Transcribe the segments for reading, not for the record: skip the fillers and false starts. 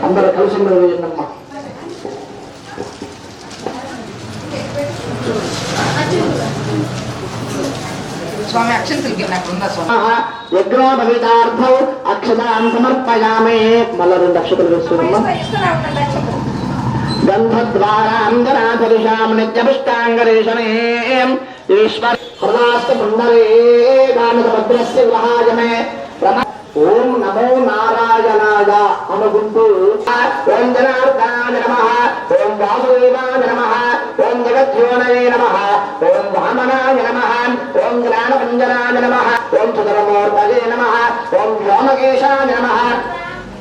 అందరూ కలిసి నిర్వహించమ్మా. స్వామి అక్షంతలకి యజ్ఞోపవీతార్థం అక్షతాం సమర్పయామి. మళ్ళా 2 అక్షతలు వేస్తున్నామ్మా. గంధద్వారాంగనాథరిషాం నిత్యపుష్టాంగరేషణే ఈశ్వర హృదాస్తమండలే గానభద్రస్య విహాయమే. ఓం నమో నారాయణాయ అనుకుంటూ ఓం జనార్దనాయ నమః, ఓం వాసుదేవాయ నమః, ఓం జగద్యోనయే నమః, ఓం వామనాయ నమః, ఓం జ్ఞానపంజనాయ నమః, ఓం చతుర్మూర్తయే నమః, ఓం వ్యోమకేశాయ నమః,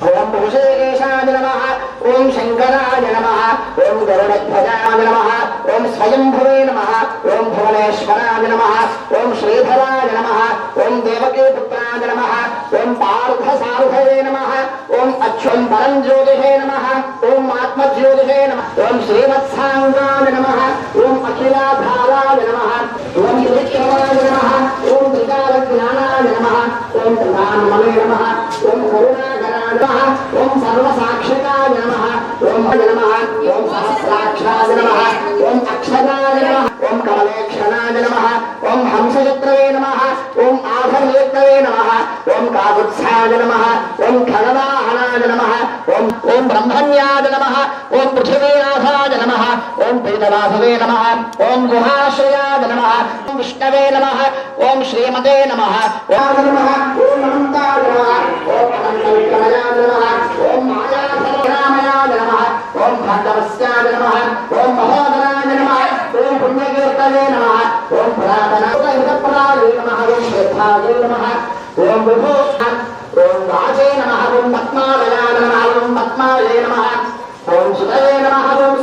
ఓం భూషేకేశాయ నమః, ఓం శంకరాయ నమః, ఓం గరుడధ్వజాయ నమః, ఓం స్వయంభవే నమః, ఓం భువనేశ్వరాయ నమః, ఓం శ్రీధరాయ నమః, ఓం దేవకీపుత్రాయ నమః, ఓం పార్థసారథయే నమః, ఓం అచ్యుతం పరంజ్యోతిషే నమః, ఓం ఆత్మజ్యోతిషే నమః, ఓం శ్రీవత్సాంగాయ నమః, ఓం అఖిలాధారాయ నమః, ఓం త్రివిక్రమాయ నమః, ఓం త్రికాలజ్ఞానాయ నమః, ఓం ప్రధానమనే నమః, ఓం కరుణాకరాయ నమః, ఓం సర్వసాక్షికాయ నమః, ఓం నమః, ఓం సహస్రాక్షరాయ నమః, ఓం అక్షరాయ నమః, ఓం కమలేక్షణాయ నమః, ఓం హంసచిత్రవే నమః, ఓం ఆభరణేత్రవే నమః, ఓం కాకుత్సాయ నమః, ఓం ఖగవాహనాయ నమః, ఓం ఓం బ్రహ్మణ్యాయ నమః, ఓం పృథివీనాథాయ నమః, ఓం పీతవాసవే నమః, ఓం గుహాశ్రయాయ నమః, ఓం విష్ణవే నమః, ఓం శ్రీమతే నమః, ఓం నమః, ఓం అనంతాయ నమః, ఓం అనంతవిక్రమయాయ నమః, ఓం మాయాధరామయాయ నమః, ఓం భాగవస్యాయ నమః, ఓం మహోదరాయ నమః, ఓం పుణ్యకీర్తనే నమః, ఓం పురాతన హృదప్రదాయ నమః, ఓం శ్రద్ధాయ నమః, ఓం విభూ